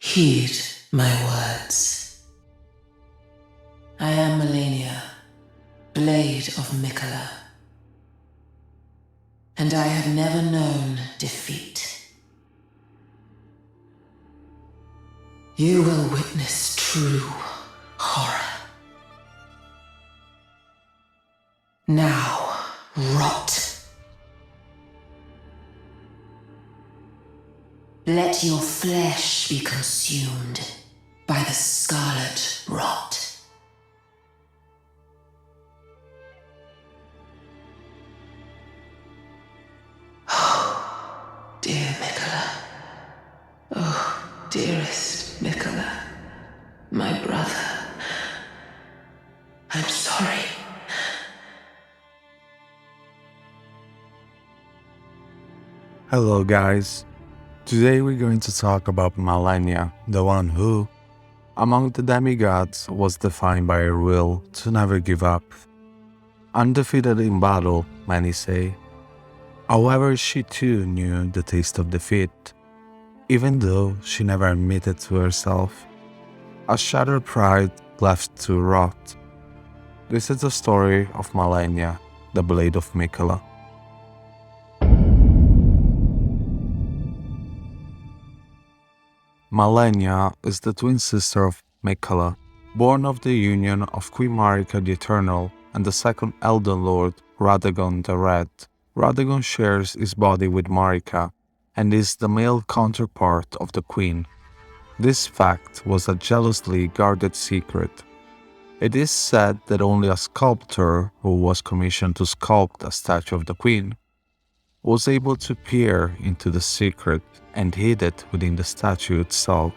Heed my words. I am Malenia, Blade of Mikola, and I have never known defeat. You will witness true horror. Now, rot. Let your flesh be consumed by the scarlet rot. Oh, dear Mikola. Oh, dearest Mikola. My brother. I'm sorry. Hello guys, today we're going to talk about Malenia, the one who, among the demigods, was defined by her will to never give up. Undefeated in battle, many say. However, she too knew the taste of defeat, even though she never admitted to herself. A shattered pride left to rot. This is the story of Malenia, the Blade of Mikola. Malenia is the twin sister of Mikola, born of the union of Queen Marika the Eternal and the second Elden Lord, Radagon the Red. Radagon shares his body with Marika and is the male counterpart of the Queen. This fact was a jealously guarded secret. It is said that only a sculptor who was commissioned to sculpt a statue of the Queen was able to peer into the secret and hid it within the statue itself.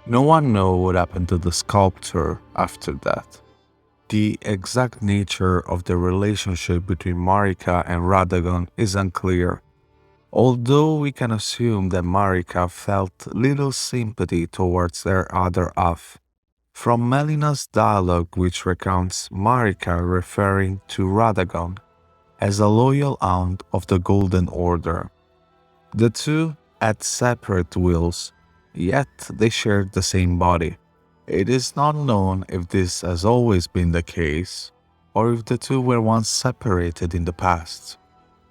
No one knows what happened to the sculptor after that. The exact nature of the relationship between Marika and Radagon is unclear, although we can assume that Marika felt little sympathy towards her other half. From Melina's dialogue, which recounts Marika referring to Radagon as a loyal hound of the Golden Order. The two had separate wills, yet they shared the same body. It is not known if this has always been the case, or if the two were once separated in the past.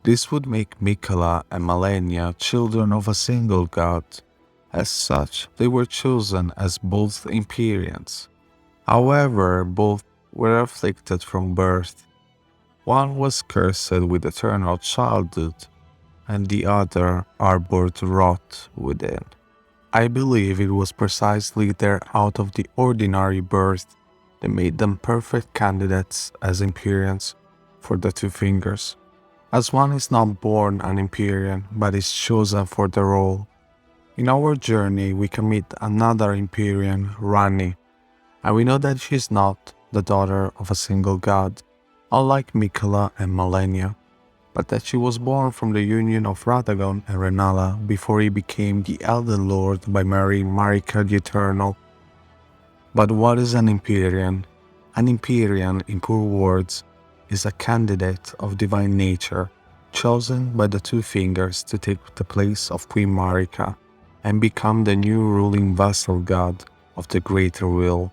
This would make Mikola and Malenia children of a single god. As such, they were chosen as both Empyreans. However, both were afflicted from birth. One was cursed with eternal childhood, and the other harbored rot within. I believe it was precisely their out of the ordinary birth that made them perfect candidates as Empyreans for the two fingers. As one is not born an Empyrean but is chosen for the role. In our journey we can meet another Empyrean, Rani, and we know that she is not the daughter of a single god, unlike Mikola and Malenia, but that she was born from the union of Radagon and Renala before he became the Elden Lord by marrying Marika the Eternal. But what is an Empyrean? An Empyrean, in poor words, is a candidate of divine nature, chosen by the two fingers to take the place of Queen Marika and become the new ruling vassal god of the greater will.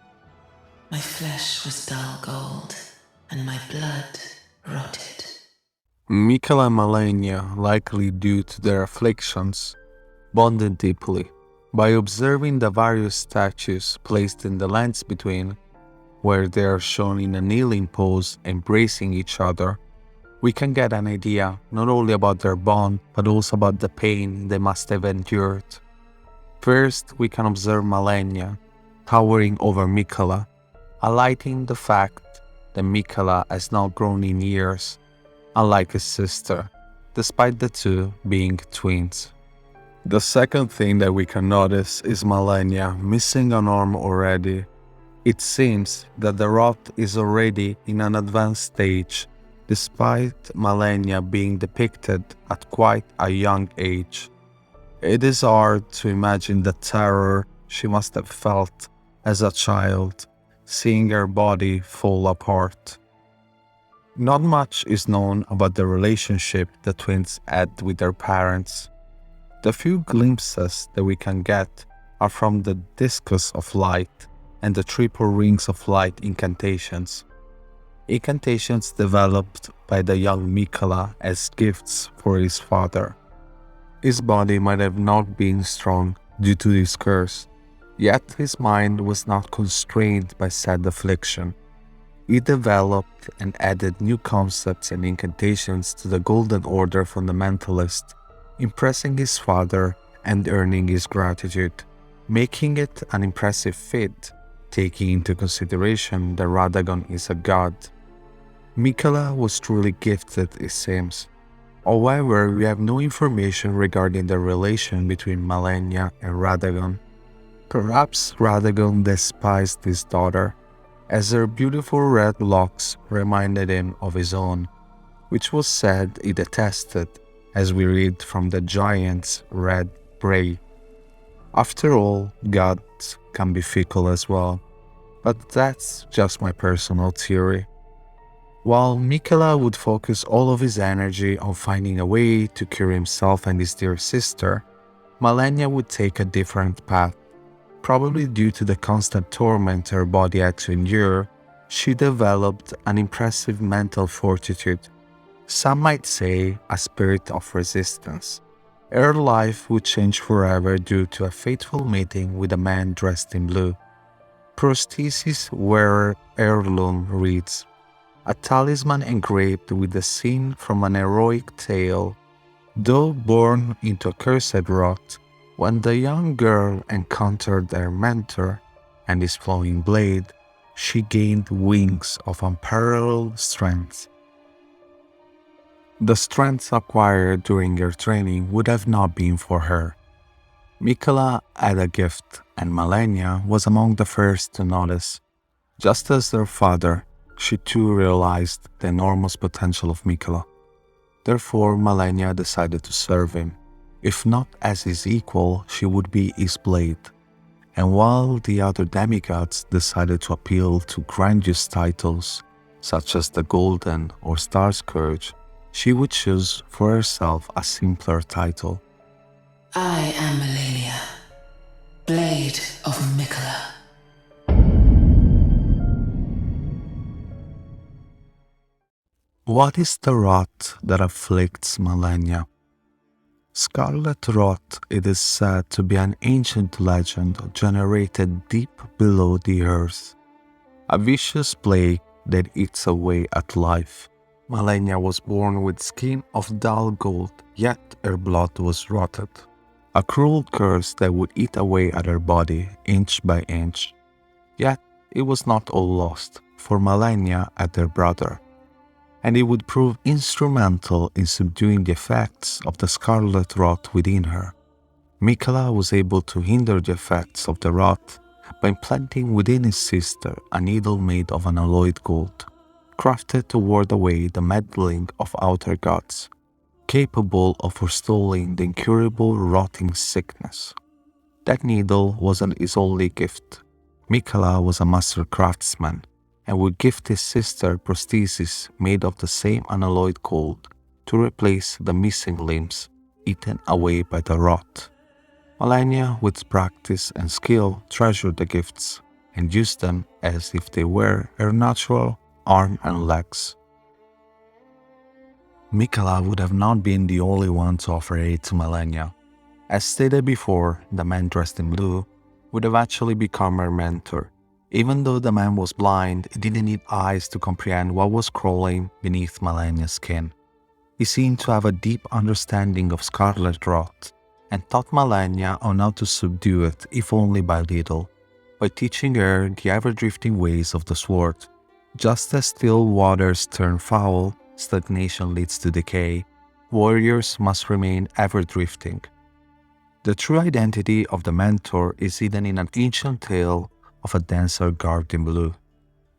My flesh was dull gold, and my blood rotted. Mikola and Malenia, likely due to their afflictions, bonded deeply. By observing the various statues placed in the lands between, where they are shown in a kneeling pose embracing each other, we can get an idea not only about their bond but also about the pain they must have endured. First, we can observe Malenia towering over Mikola, highlighting the fact that Mikola has now grown in years, unlike his sister, despite the two being twins. The second thing that we can notice is Malenia missing an arm already. It seems that the rot is already in an advanced stage, despite Malenia being depicted at quite a young age. It is hard to imagine the terror she must have felt as a child, seeing her body fall apart. Not much is known about the relationship the twins had with their parents. The few glimpses that we can get are from the Discus of Light and the Triple Rings of Light incantations. Incantations developed by the young Miquella as gifts for his father. His body might have not been strong due to this curse, yet his mind was not constrained by said affliction. He developed and added new concepts and incantations to the Golden Order fundamentalist, impressing his father and earning his gratitude, making it an impressive feat, taking into consideration that Radagon is a god. Miquella was truly gifted, it seems. However, we have no information regarding the relation between Malenia and Radagon. Perhaps Radagon despised his daughter, as her beautiful red locks reminded him of his own, which was said he detested, as we read from the giant's red braid. After all, gods can be fickle as well, but that's just my personal theory. While Miquella would focus all of his energy on finding a way to cure himself and his dear sister, Malenia would take a different path. Probably due to the constant torment her body had to endure, she developed an impressive mental fortitude. Some might say a spirit of resistance. Her life would change forever due to a fateful meeting with a man dressed in blue. Prosthesis wearer heirloom reads, a talisman engraved with a scene from an heroic tale. Though born into a cursed rot, when the young girl encountered her mentor and his flowing blade, she gained wings of unparalleled strength. The strength acquired during her training would have not been for her. Miquella had a gift, and Malenia was among the first to notice. Just as their father, she too realized the enormous potential of Miquella. Therefore, Malenia decided to serve him. If not as his equal, she would be his blade. And while the other demigods decided to appeal to grandiose titles, such as the Golden or Star Scourge, she would choose for herself a simpler title. I am Malenia, Blade of Miquella. What is the rot that afflicts Malenia? Scarlet rot, it is said to be an ancient legend generated deep below the earth, a vicious plague that eats away at life. Malenia was born with skin of dull gold, yet her blood was rotted, a cruel curse that would eat away at her body inch by inch. Yet it was not all lost, for Malenia had her brother, and it would prove instrumental in subduing the effects of the scarlet rot within her. Miquella was able to hinder the effects of the rot by implanting within his sister a needle made of unalloyed gold, crafted to ward away the meddling of outer gods, capable of forestalling the incurable rotting sickness. That needle wasn't his only gift. Miquella was a master craftsman, and would gift his sister prostheses made of the same unalloyed gold to replace the missing limbs eaten away by the rot. Malenia, with practice and skill, treasured the gifts and used them as if they were her natural arm and legs. Miquella would have not been the only one to offer aid to Malenia. As stated before, the man dressed in blue would have actually become her mentor. Even though the man was blind, he didn't need eyes to comprehend what was crawling beneath Malenia's skin. He seemed to have a deep understanding of scarlet rot, and taught Malenia on how to subdue it, if only by little, by teaching her the ever-drifting ways of the sword. Just as still waters turn foul, stagnation leads to decay, warriors must remain ever-drifting. The true identity of the mentor is hidden in an ancient tale of a dancer garbed in blue.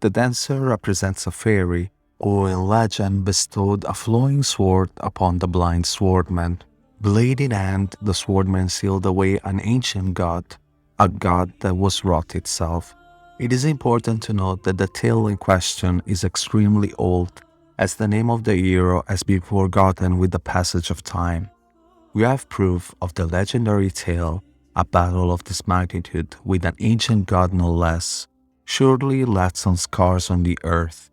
The dancer represents a fairy who in legend bestowed a flowing sword upon the blind swordman. Blade in hand, the swordman sealed away an ancient god, a god that was rot itself. It is important to note that the tale in question is extremely old, as the name of the hero has been forgotten with the passage of time. We have proof of the legendary tale A battle of this magnitude with an ancient god no less surely left some scars on the earth.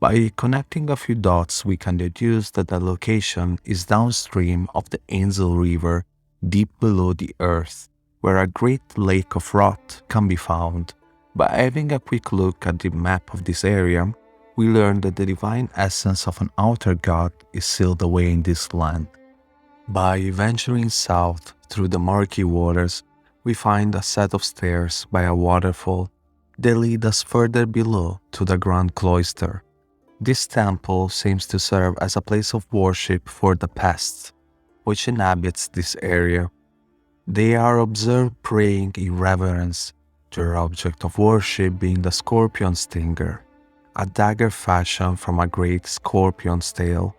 By connecting a few dots, we can deduce that the location is downstream of the Ainzel River, deep below the earth, where a great lake of rot can be found. By having a quick look at the map of this area, we learn that the divine essence of an outer god is sealed away in this land. By venturing south through the murky waters, we find a set of stairs by a waterfall. They lead us further below to the Grand Cloister. This temple seems to serve as a place of worship for the pests, which inhabits this area. They are observed praying in reverence, their object of worship being the scorpion stinger, a dagger fashioned from a great scorpion's tail,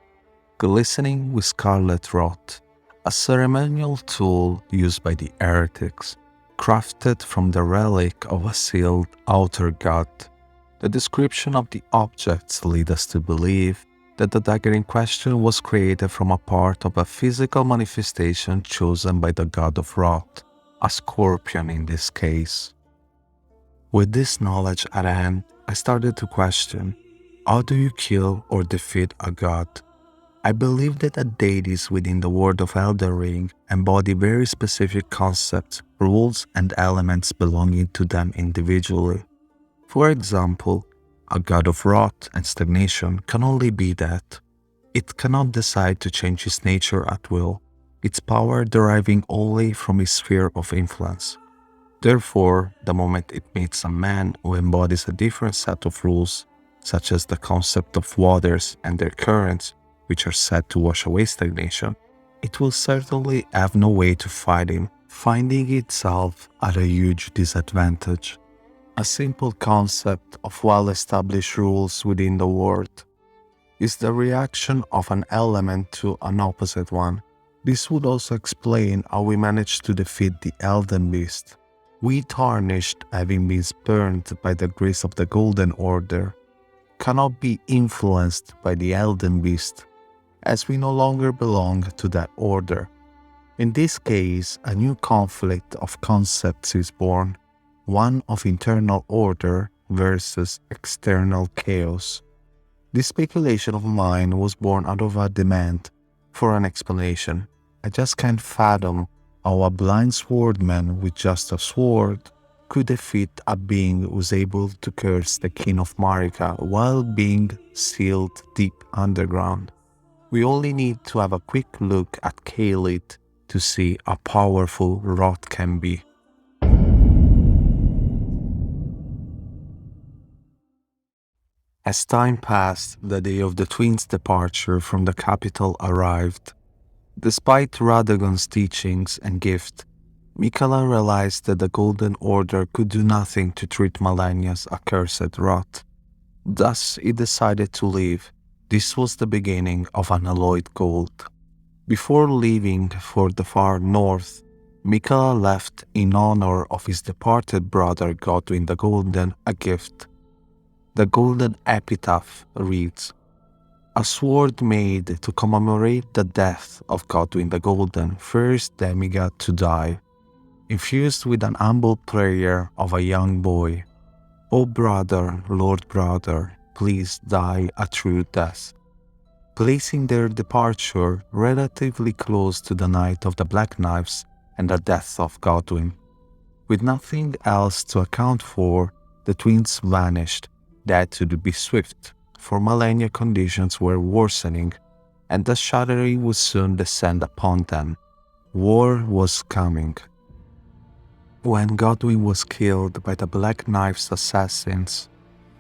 glistening with scarlet rot, a ceremonial tool used by the heretics, crafted from the relic of a sealed outer god. The description of the objects lead us to believe that the dagger in question was created from a part of a physical manifestation chosen by the god of rot, a scorpion in this case. With this knowledge at hand, I started to question, how do you kill or defeat a god? I believe that the deities within the world of Elden Ring embody very specific concepts, rules, and elements belonging to them individually. For example, a god of rot and stagnation can only be that. It cannot decide to change its nature at will, its power deriving only from its sphere of influence. Therefore, the moment it meets a man who embodies a different set of rules, such as the concept of waters and their currents, which are said to wash away stagnation, it will certainly have no way to fight him, finding itself at a huge disadvantage. A simple concept of well-established rules within the world is the reaction of an element to an opposite one. This would also explain how we managed to defeat the Elden Beast. We tarnished, having been spurned by the grace of the Golden Order, cannot be influenced by the Elden Beast, as we no longer belong to that order. In this case, a new conflict of concepts is born, one of internal order versus external chaos. This speculation of mine was born out of a demand for an explanation. I just can't fathom how a blind swordman with just a sword could defeat a being who's able to curse the king of Marika while being sealed deep underground. We only need to have a quick look at Caelid to see how powerful rot can be. As time passed, the day of the twins' departure from the capital arrived. Despite Radagon's teachings and gift, Miquella realized that the Golden Order could do nothing to treat Malenia's accursed rot. Thus, he decided to leave. This was the beginning of unalloyed gold. Before leaving for the far north, Miquella left in honor of his departed brother Godwyn the Golden a gift. The golden epitaph reads, "A sword made to commemorate the death of Godwyn the Golden, first demigod to die, infused with an humble prayer of a young boy. O brother, Lord brother, please die a true death." Placing their departure relatively close to the night of the Black Knives and the death of Godwyn. With nothing else to account for, the twins vanished. They had to be swift, for Malenia conditions were worsening, and the shattering would soon descend upon them. War was coming. When Godwyn was killed by the Black Knife's assassins,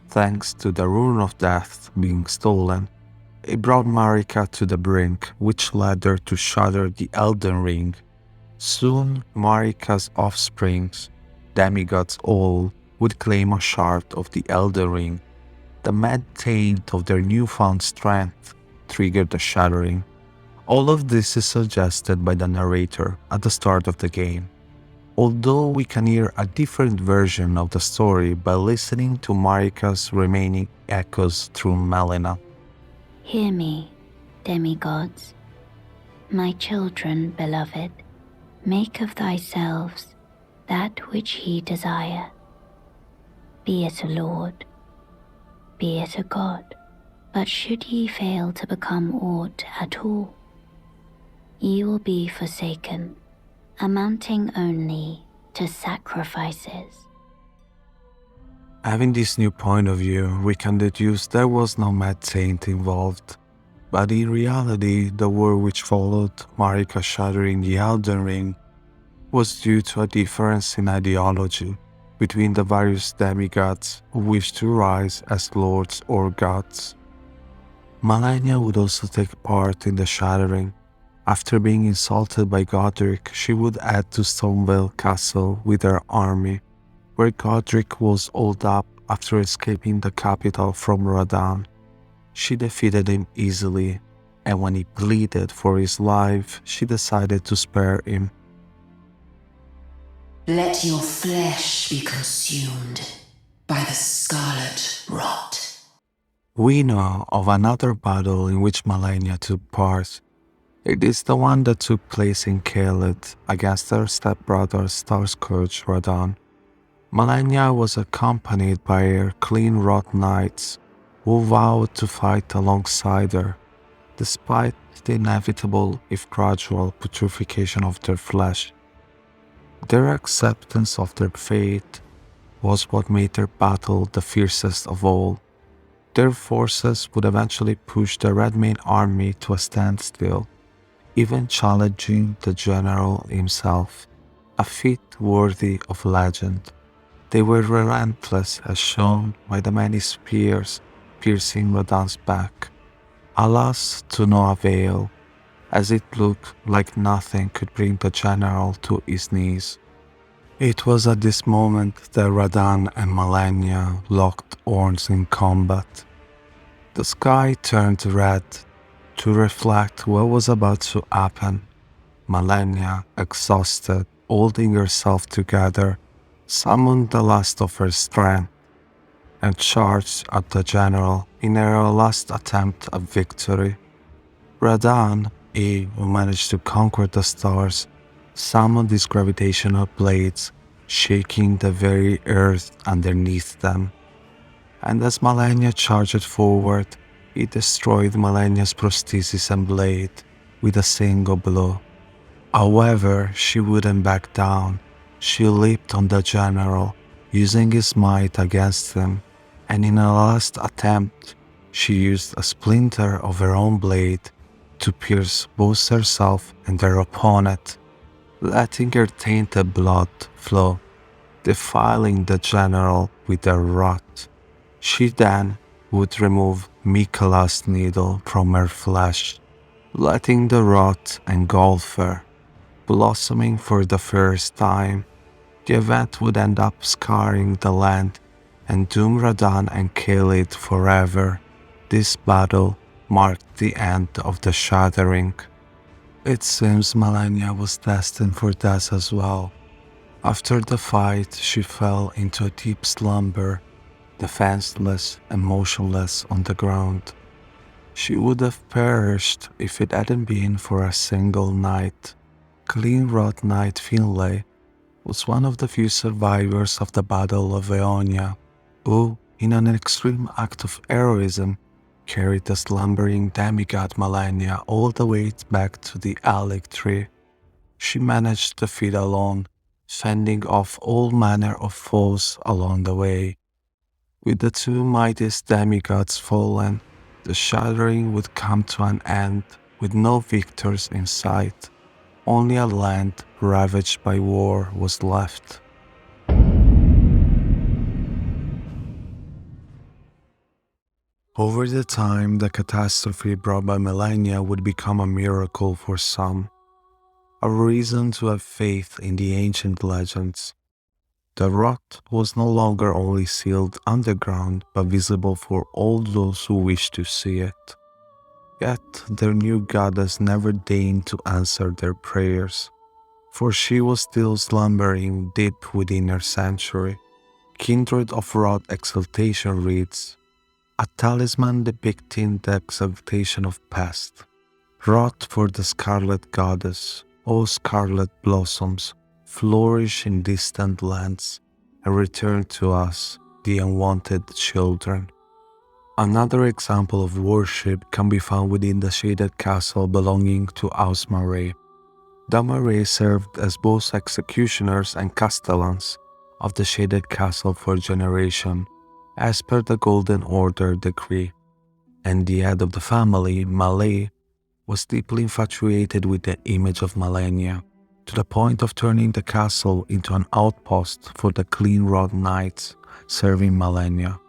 thanks to the Rune of Death being stolen, it brought Marika to the brink, which led her to shatter the Elden Ring. Soon, Marika's offsprings, demigods all, would claim a shard of the Elden Ring. The mad taint of their newfound strength triggered the shattering. All of this is suggested by the narrator at the start of the game, although we can hear a different version of the story by listening to Marika's remaining echoes through Malenia. Hear me, demigods. My children, beloved, make of thyselves that which he desireth, be it a lord, be it a god. But should ye fail to become aught at all, ye will be forsaken, amounting only to sacrifices. Having this new point of view, we can deduce there was no mad saint involved. But in reality, the war which followed Marika shattering the Elden Ring was due to a difference in ideology between the various demigods who wished to rise as lords or gods. Malenia would also take part in the shattering. After being insulted by Godric, she would head to Stonevale Castle with her army, where Godric was holed up after escaping the capital from Radahn. She defeated him easily, and when he pleaded for his life, she decided to spare him. Let your flesh be consumed by the scarlet rot. We know of another battle in which Malenia took part. It is the one that took place in Caelid against her stepbrother Starscourge Radahn. Malenia was accompanied by her clean wrought knights who vowed to fight alongside her, despite the inevitable if gradual putrefaction of their flesh. Their acceptance of their fate was what made their battle the fiercest of all. Their forces would eventually push the Redmane army to a standstill, even challenging the general himself, a feat worthy of legend. They were relentless as shown by the many spears piercing Radahn's back. Alas, to no avail, as it looked like nothing could bring the general to his knees. It was at this moment that Radahn and Malenia locked horns in combat. The sky turned red to reflect what was about to happen. Malenia, exhausted, holding herself together, summoned the last of her strength and charged at the general in her last attempt at victory. Radahn, he who managed to conquer the stars, summoned his gravitational blades, shaking the very earth underneath them. And as Malenia charged forward, he destroyed Malenia's prosthesis and blade with a single blow. However, she wouldn't back down. She leaped on the general, using his might against him, and in a last attempt, she used a splinter of her own blade to pierce both herself and her opponent, letting her tainted blood flow, defiling the general with her rot. She then would remove Mikola's needle from her flesh, letting the rot engulf her. Blossoming for the first time, the event would end up scarring the land and doom Radahn and Caelid forever. This battle marked the end of the Shattering. It seems Malenia was destined for death as well. After the fight, she fell into a deep slumber, defenseless and motionless on the ground. She would have perished if it hadn't been for a single knight. Clean-wrought Knight Finlay was one of the few survivors of the Battle of Aeonia, who, in an extreme act of heroism, carried the slumbering demigod Malenia all the way back to the Haligtree. She managed the feat alone, fending off all manner of foes along the way. With the two mightiest demigods fallen, the Shattering would come to an end with no victors in sight. Only a land ravaged by war was left. Over the time, the catastrophe brought by Malenia would become a miracle for some, a reason to have faith in the ancient legends. The rot was no longer only sealed underground but visible for all those who wished to see it. Yet their new goddess never deigned to answer their prayers, for she was still slumbering deep within her sanctuary. Kindred of Rot exaltation reads, a talisman depicting the exaltation of past. Rot for the Scarlet Goddess, O scarlet blossoms, flourish in distant lands and return to us, the unwanted children. Another example of worship can be found within the shaded castle belonging to House Mare. The Mare served as both executioners and castellans of the shaded castle for generations, as per the Golden Order decree, and the head of the family, Malay, was deeply infatuated with the image of Malenia, to the point of turning the castle into an outpost for the clean-rod knights serving Malenia.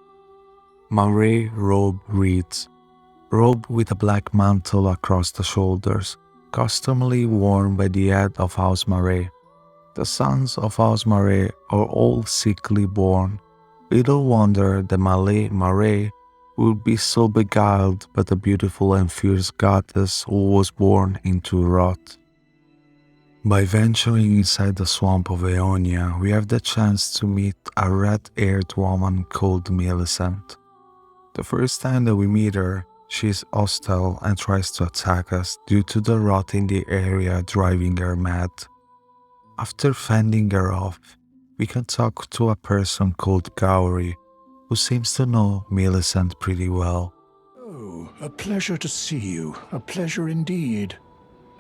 Mare robe reads, robe with a black mantle across the shoulders, customarily worn by the head of House Mare. The sons of House Mare are all sickly born. Little wonder the Malay Mare would be so beguiled by the beautiful and fierce goddess who was born into rot. By venturing inside the swamp of Aeonia, we have the chance to meet a red-haired woman called Millicent. The first time that we meet her, she is hostile and tries to attack us due to the rot in the area driving her mad. After fending her off, we can talk to a person called Gowry, who seems to know Millicent pretty well. Oh, a pleasure to see you, a pleasure indeed.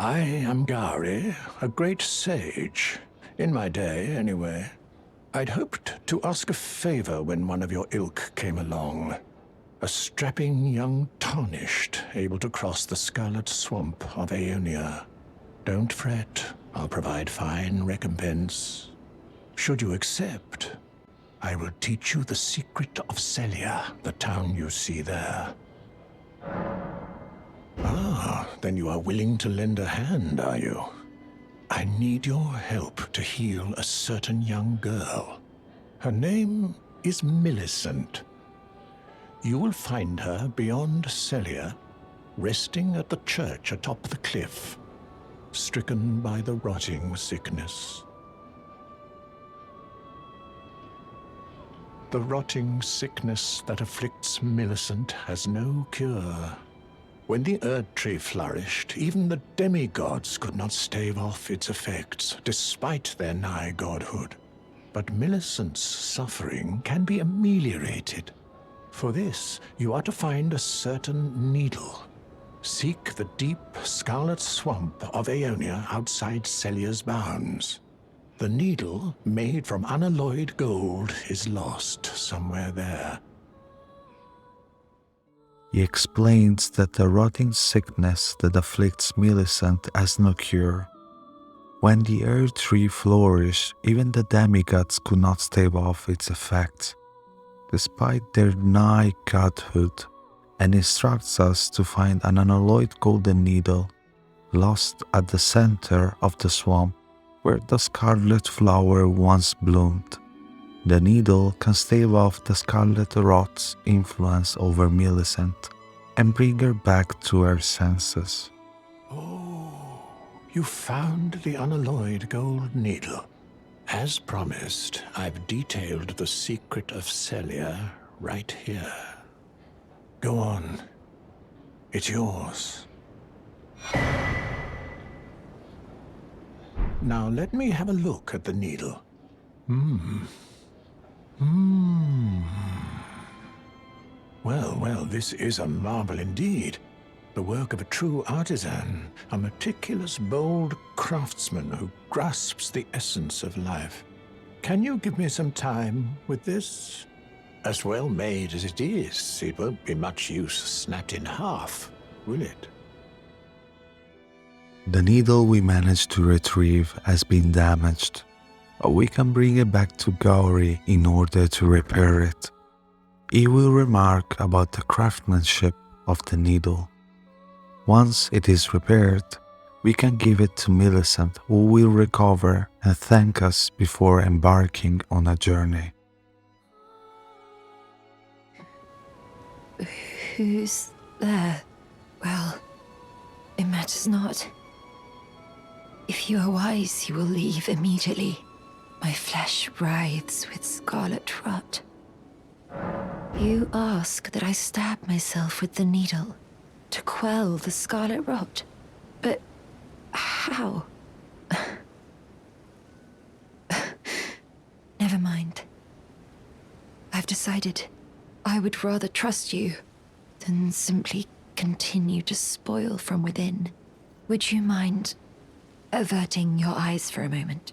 I am Gowry, a great sage, in my day anyway. I'd hoped to ask a favor when one of your ilk came along. A strapping young tarnished, able to cross the scarlet swamp of Aeonia. Don't fret, I'll provide fine recompense. Should you accept, I will teach you the secret of Celia, the town you see there. Ah, then you are willing to lend a hand, are you? I need your help to heal a certain young girl. Her name is Millicent. You will find her beyond Celia, resting at the church atop the cliff, stricken by the rotting sickness. The rotting sickness that afflicts Millicent has no cure. When the Erdtree flourished, even the demigods could not stave off its effects, despite their nigh godhood. But Millicent's suffering can be ameliorated. For this, you are to find a certain needle. Seek the deep scarlet swamp of Aeonia outside Celia's bounds. The needle, made from unalloyed gold, is lost somewhere there. He explains that the rotting sickness that afflicts Millicent has no cure. When the Erdtree flourished, even the demigods could not stave off its effects, despite their nigh godhood, and instructs us to find an unalloyed golden needle lost at the center of the swamp where the scarlet flower once bloomed. The needle can stave off the scarlet rot's influence over Millicent and bring her back to her senses. Oh, you found the unalloyed gold needle. As promised, I've detailed the secret of Celia right here. Go on. It's yours. Now let me have a look at the needle. Well, this is a marvel indeed. The work of a true artisan, a meticulous, bold craftsman who grasps the essence of life. Can you give me some time with this? As well made as it is, it won't be much use snapped in half, will it? The needle we managed to retrieve has been damaged, but we can bring it back to Gowry in order to repair it. He will remark about the craftsmanship of the needle. Once it is repaired, we can give it to Millicent, who will recover and thank us before embarking on a journey. Who's there? Well, it matters not. If you are wise, you will leave immediately. My flesh writhes with scarlet rot. You ask that I stab myself with the needle to quell the scarlet rot. But how? I've decided I would rather trust you than simply continue to spoil from within. Would you mind averting your eyes for a moment?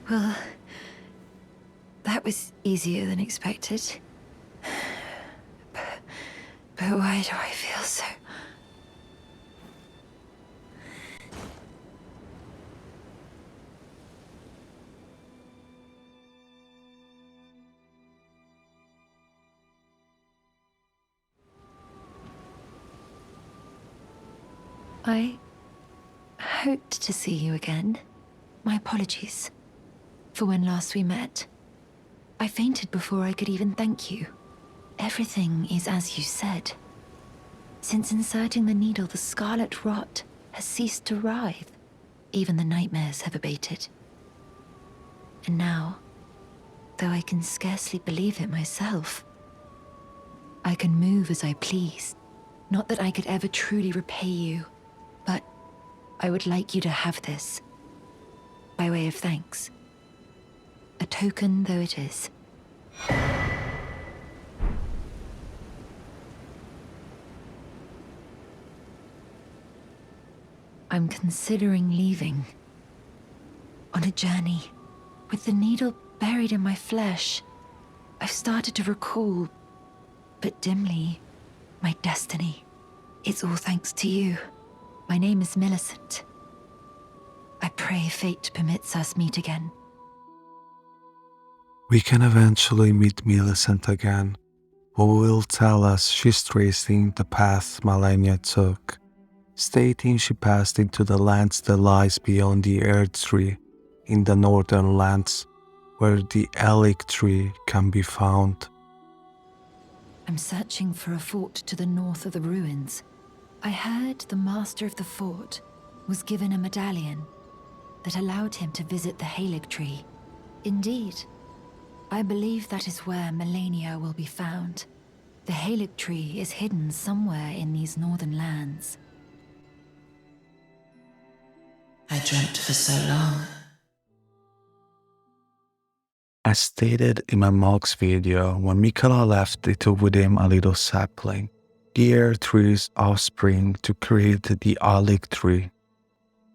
Well, that was easier than expected. But why do I feel so... I hoped to see you again. My apologies for when last we met. I fainted before I could even thank you. Everything is as you said. Since inserting the needle, the scarlet rot has ceased to writhe. Even the nightmares have abated. And now, though I can scarcely believe it myself, I can move as I please. Not that I could ever truly repay you, but I would like you to have this, by way of thanks. A token though it is. I'm considering leaving. On a journey, with the needle buried in my flesh. I've started to recall, but dimly, my destiny. It's all thanks to you. My name is Millicent. I pray fate permits us meet again. We can eventually meet Millicent again, who will tell us she's tracing the path Malenia took, stating she passed into the lands that lies beyond the Haligtree, in the northern lands, where the Haligtree can be found. I'm searching for a fort to the north of the ruins. I heard the master of the fort was given a medallion that allowed him to visit the Haligtree. Indeed, I believe that is where Malenia will be found. The Haligtree is hidden somewhere in these northern lands. I dreamt for so long. As stated in my Mox video, when Miquella left, he took with him a little sapling, the Haligtree's offspring, to create the Haligtree.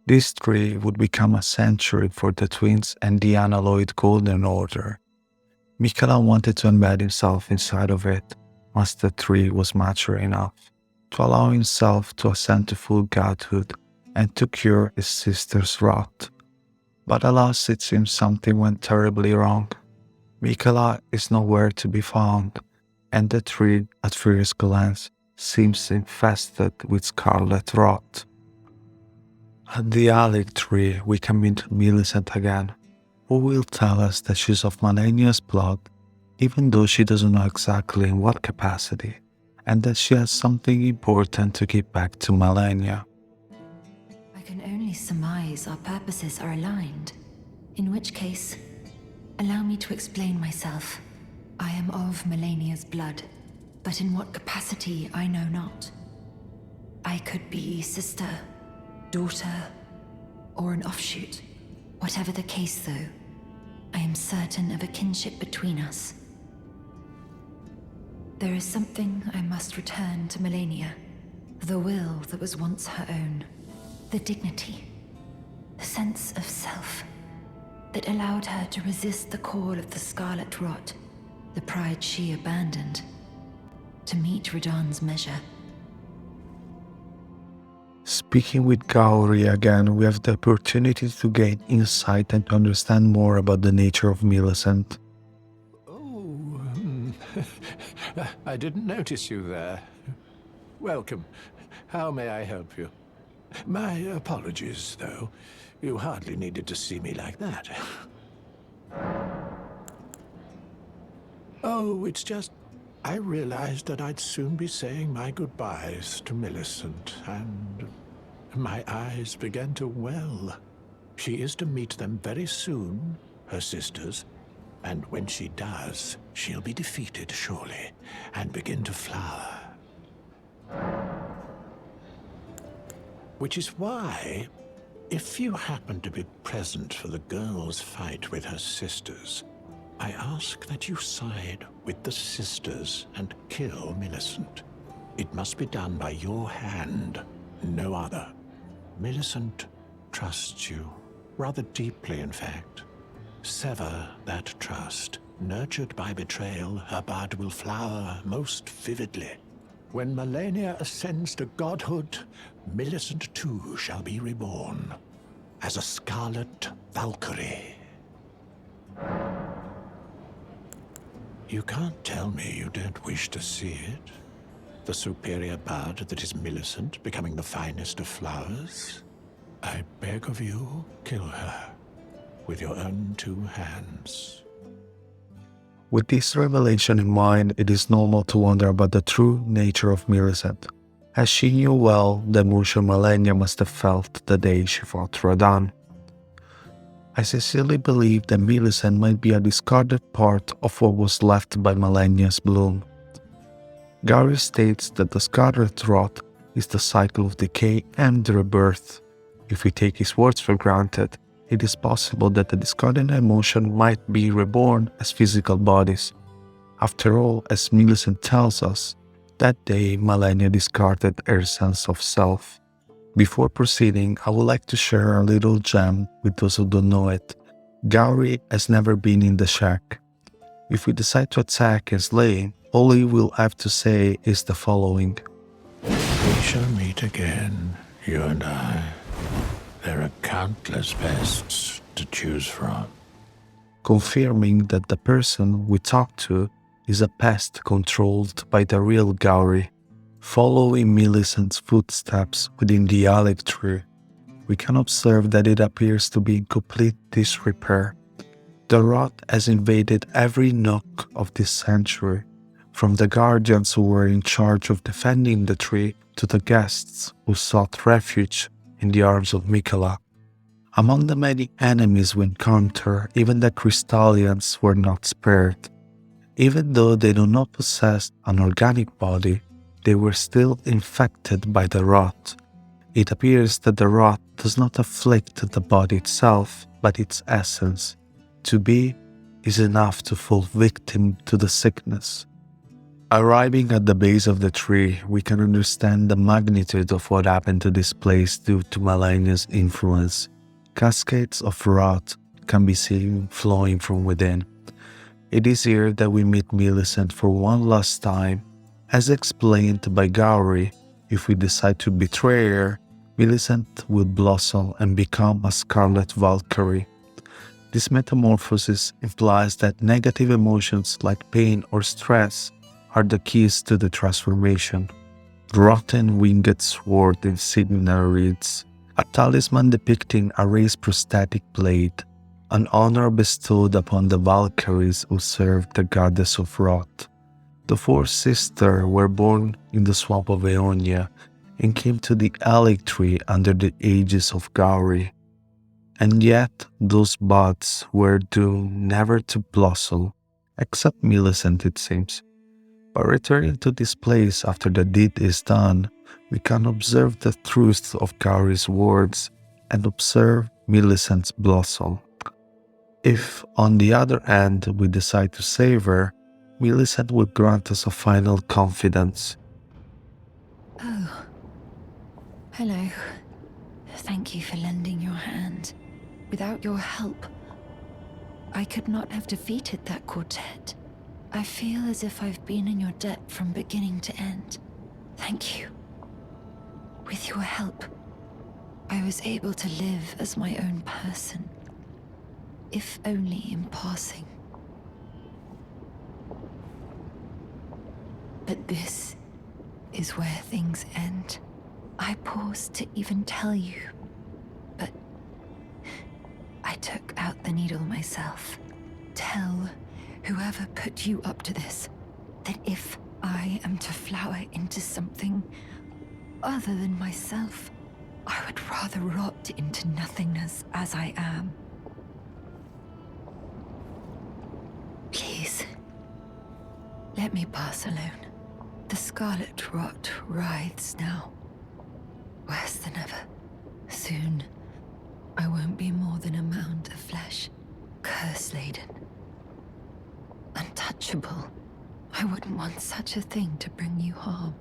This tree would become a sanctuary for the twins and the unalloyed Golden Order. Miquella wanted to embed himself inside of it once the tree was mature enough to allow himself to ascend to full godhood and to cure his sister's rot. But alas, it seems something went terribly wrong. Miquella is nowhere to be found, and the tree, at first glance, seems infested with scarlet rot. At the Haligtree, we can meet Millicent again, who will tell us that she's of Malenia's blood, even though she doesn't know exactly in what capacity, and that she has something important to give back to Malenia. I can only surmise our purposes are aligned, in which case, allow me to explain myself. I am of Malenia's blood, but in what capacity I know not. I could be sister, daughter, or an offshoot. Whatever the case, though, I am certain of a kinship between us. There is something I must return to Malenia. The will that was once her own. The dignity, the sense of self that allowed her to resist the call of the scarlet rot, the pride she abandoned, to meet Radahn's measure. Speaking with Gauri again, we have the opportunity to gain insight and to understand more about the nature of Millicent. Oh, I didn't notice you there. Welcome. How may I help you? My apologies, though. You hardly needed to see me like that. Oh, it's just... I realized that I'd soon be saying my goodbyes to Millicent, and my eyes began to well. She is to meet them very soon, her sisters, and when she does, she'll be defeated, surely, and begin to flower. Which is why, if you happen to be present for the girl's fight with her sisters, I ask that you side with the sisters and kill Millicent. It must be done by your hand, no other. Millicent trusts you, rather deeply in fact. Sever that trust. Nurtured by betrayal, her bud will flower most vividly. When Malenia ascends to godhood, Millicent too shall be reborn as a scarlet Valkyrie. You can't tell me you don't wish to see it. The superior bud that is Millicent becoming the finest of flowers. I beg of you, kill her with your own two hands. With this revelation in mind, it is normal to wonder about the true nature of Millicent, as she knew well the emotion Malenia must have felt the day she fought Radahn. I sincerely believe that Millicent might be a discarded part of what was left by Malenia's bloom. Gary states that the Scarlet Rot is the cycle of decay and rebirth. If we take his words for granted, it is possible that the discarded emotion might be reborn as physical bodies. After all, as Millicent tells us, that day Malenia discarded her sense of self. Before proceeding, I would like to share a little gem with those who don't know it. Gowry has never been in the shack. If we decide to attack and slay, all he will have to say is the following. We shall meet again, you and I. There are countless pests to choose from. Confirming that the person we talk to is a pest controlled by the real Gowry. Following Millicent's footsteps within the Haligtree, we can observe that it appears to be in complete disrepair. The rot has invaded every nook of this sanctuary, from the guardians who were in charge of defending the tree to the guests who sought refuge in the arms of Miquella. Among the many enemies we encounter, even the Crystallians were not spared. Even though they do not possess an organic body, they were still infected by the rot. It appears that the rot does not afflict the body itself, but its essence. To be is enough to fall victim to the sickness. Arriving at the base of the tree, we can understand the magnitude of what happened to this place due to Malenia's influence. Cascades of rot can be seen flowing from within. It is here that we meet Millicent for one last time. As explained by Gowry, if we decide to betray her, Millicent will blossom and become a Scarlet Valkyrie. This metamorphosis implies that negative emotions like pain or stress are the keys to the transformation. Rotten Winged Sword insignia reads, a talisman depicting a raised prosthetic blade, an honor bestowed upon the Valkyries who served the goddess of rot. The four sisters were born in the swamp of Aeonia and came to the Haligtree under the aegis of Gowry. And yet those buds were doomed never to blossom, except Millicent it seems. By returning to this place after the deed is done, we can observe the truth of Gowry's words and observe Millicent's blossom. If, on the other hand, we decide to save her, Millicent will grant us a final confidence. Oh. Hello. Thank you for lending your hand. Without your help, I could not have defeated that quartet. I feel as if I've been in your debt from beginning to end. Thank you. With your help, I was able to live as my own person, if only in passing. But this is where things end. I paused to even tell you, but I took out the needle myself. Tell whoever put you up to this that if I am to flower into something other than myself, I would rather rot into nothingness as I am. Please, let me pass alone. The scarlet rot writhes now, worse than ever. Soon, I won't be more than a mound of flesh, curse-laden. Untouchable. I wouldn't want such a thing to bring you harm.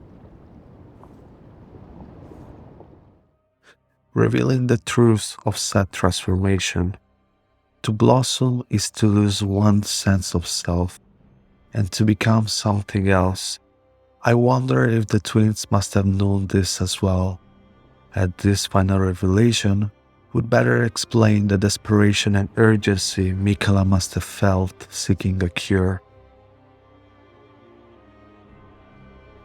Revealing the truth of said transformation. To blossom is to lose one's sense of self, and to become something else. I wonder if the twins must have known this as well. And this final revelation would better explain the desperation and urgency Miquella must have felt seeking a cure.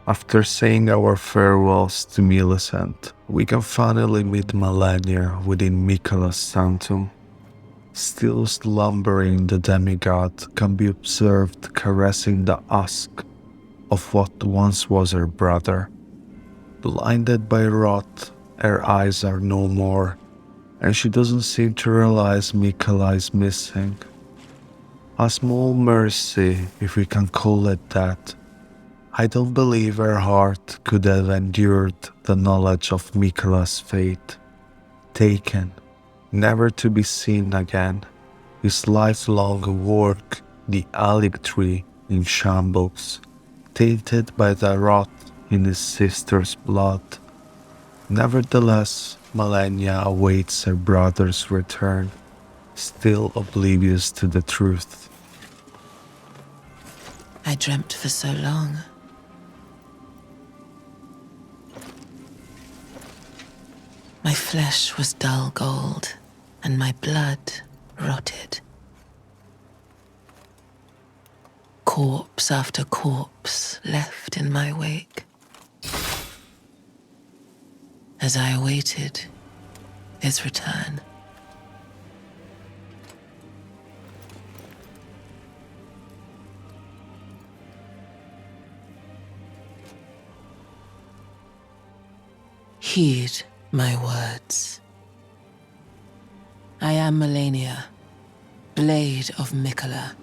After saying our farewells to Millicent, we can finally meet Malenia within Miquella's sanctum. Still slumbering, the demigod can be observed caressing the husk of what once was her brother. Blinded by rot, her eyes are no more, and she doesn't seem to realize Miquella is missing. A small mercy, if we can call it that. I don't believe her heart could have endured the knowledge of Miquella's fate. Taken, never to be seen again, his lifelong work, the Haligtree, in shambles, tainted by the rot in his sister's blood. Nevertheless, Malenia awaits her brother's return, still oblivious to the truth. I dreamt for so long. My flesh was dull gold, and my blood rotted. Corpse after corpse left in my wake. As I awaited his return. Heed my words. I am Malenia, Blade of Miquella.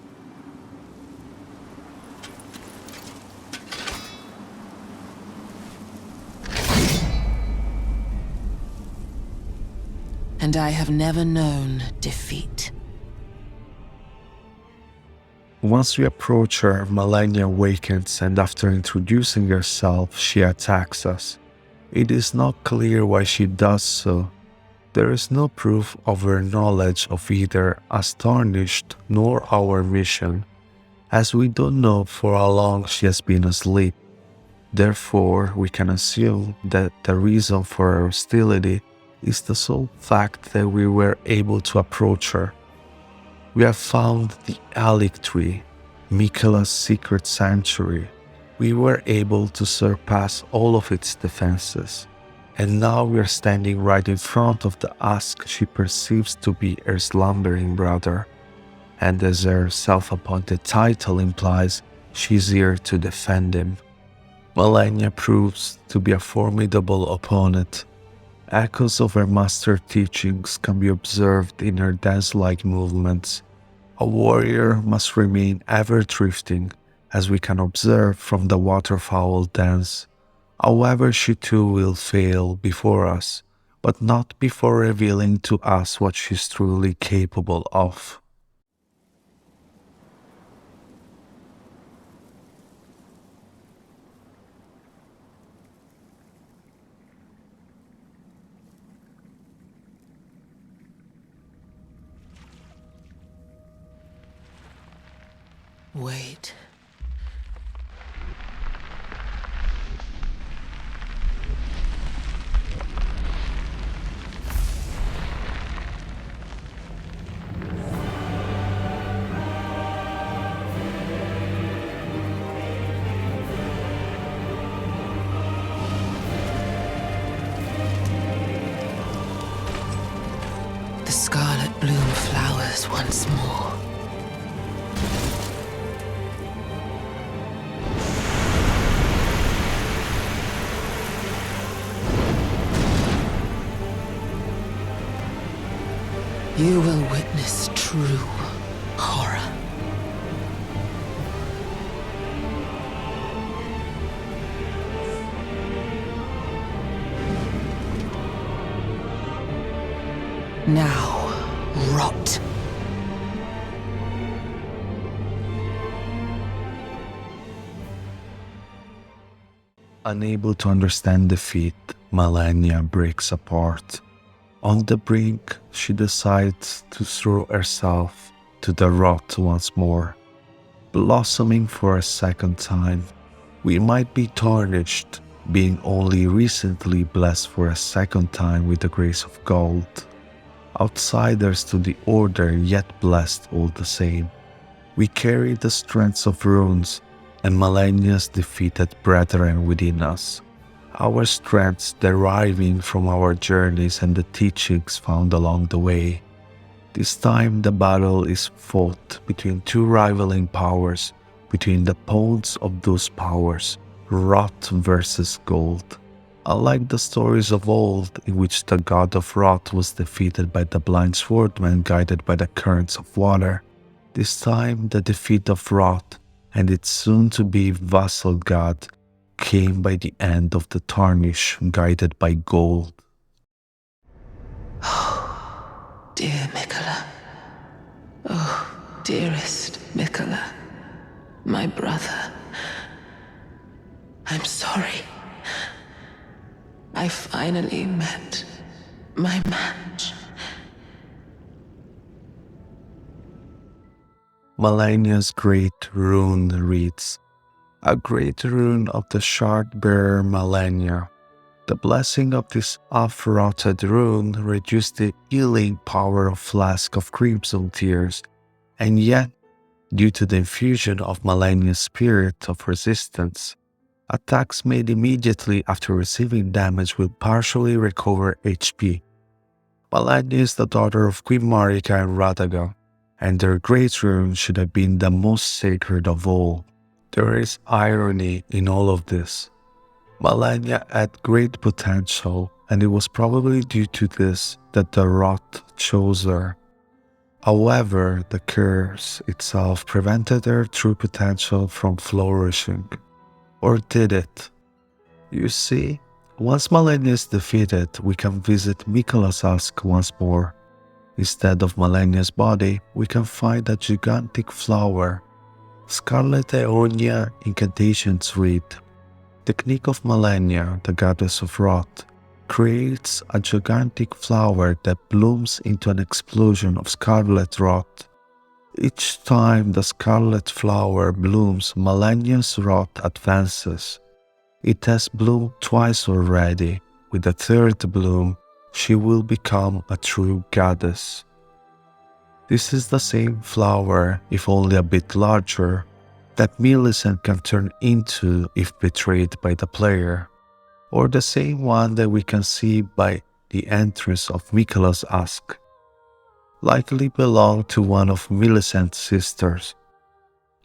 And I have never known defeat. Once we approach her, Malenia awakens, and after introducing herself, she attacks us. It is not clear why she does so. There is no proof of her knowledge of either Astonished nor our mission, as we don't know for how long she has been asleep. Therefore, we can assume that the reason for her hostility is the sole fact that we were able to approach her. We have found the Haligtree, Miquella's secret sanctuary. We were able to surpass all of its defenses, and now we are standing right in front of the husk she perceives to be her slumbering brother. And as her self-appointed title implies, she is here to defend him. Malenia proves to be a formidable opponent. Echoes of her master teachings can be observed in her dance-like movements. A warrior must remain ever drifting, as we can observe from the waterfowl dance. However, she too will fail before us, but not before revealing to us what she's truly capable of. Wait. The scarlet bloom flowers once more. You will witness true horror. Now, rot. Unable to understand defeat, Malenia breaks apart. On the brink, she decides to throw herself to the rot once more. Blossoming for a second time, we might be tarnished, being only recently blessed for a second time with the grace of gold. Outsiders to the order, yet blessed all the same. We carry the strengths of runes and Malenia's defeated brethren within us. Our strengths deriving from our journeys and the teachings found along the way. This time the battle is fought between two rivaling powers, between the poles of those powers, rot versus gold. Unlike the stories of old, in which the god of rot was defeated by the blind swordman guided by the currents of water, this time the defeat of rot and its soon-to-be vassal god came by the end of the tarnish guided by gold. Dear Mikola. Oh, dearest Mikola. My brother. I'm sorry. I finally met my match. Malenia's great rune reads, a great rune of the shard-bearer Malenia. The blessing of this half-rotted rune reduced the healing power of Flask of Crimson Tears, and yet, due to the infusion of Malenia's spirit of resistance, attacks made immediately after receiving damage will partially recover HP. Malenia is the daughter of Queen Marika and Radagon, and their great rune should have been the most sacred of all. There is irony in all of this. Malenia had great potential, and it was probably due to this that the rot chose her. However, the curse itself prevented her true potential from flourishing. Or did it? You see, once Malenia is defeated, we can visit Mikola's husk once more. Instead of Malenia's body, we can find a gigantic flower. Scarlet Aeonia incantations read, Technique of Malenia, the goddess of rot, creates a gigantic flower that blooms into an explosion of scarlet rot. Each time the scarlet flower blooms, Malenia's rot advances. It has bloomed twice already. With the third bloom, she will become a true goddess. This is the same flower, if only a bit larger, that Millicent can turn into if betrayed by the player, or the same one that we can see by the entrance of Mikola's husk. Likely belonged to one of Millicent's sisters.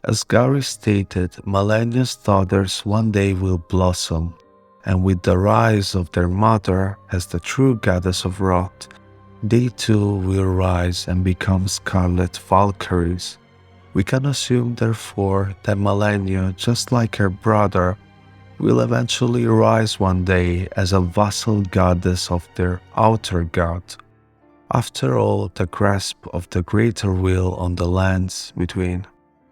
As Gary stated, Malenia's daughters one day will blossom, and with the rise of their mother as the true goddess of rot, they too will rise and become Scarlet Valkyries. We can assume, therefore, that Malenia, just like her brother, will eventually rise one day as a vassal goddess of their outer god. After all, the grasp of the greater will on the lands between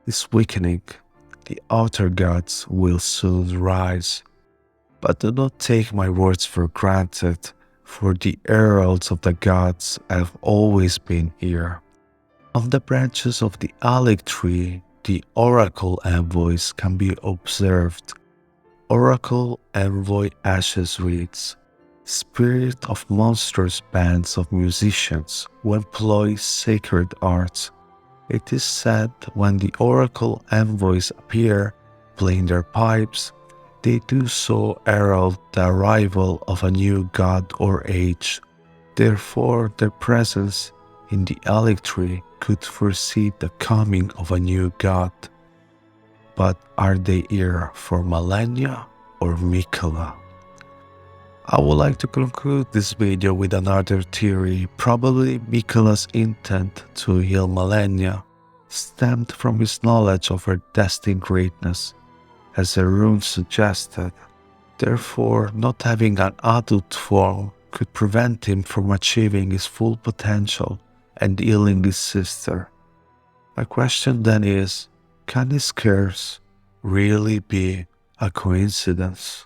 is weakening. The outer gods will soon rise. But do not take my words for granted, for the heralds of the gods have always been here. On the branches of the Haligtree, the oracle envoys can be observed. Oracle Envoy Ashes reads, Spirit of monstrous bands of musicians who employ sacred arts. It is said when the oracle envoys appear, playing their pipes, they do so herald the arrival of a new god or age. Therefore, their presence in the Haligtree could foresee the coming of a new god. But are they here for Malenia or Mikola? I would like to conclude this video with another theory. Probably Mikola's intent to heal Malenia stemmed from his knowledge of her destined greatness, as the rune suggested. Therefore, not having an adult form, could prevent him from achieving his full potential and healing his sister. My question then is, can his curse really be a coincidence?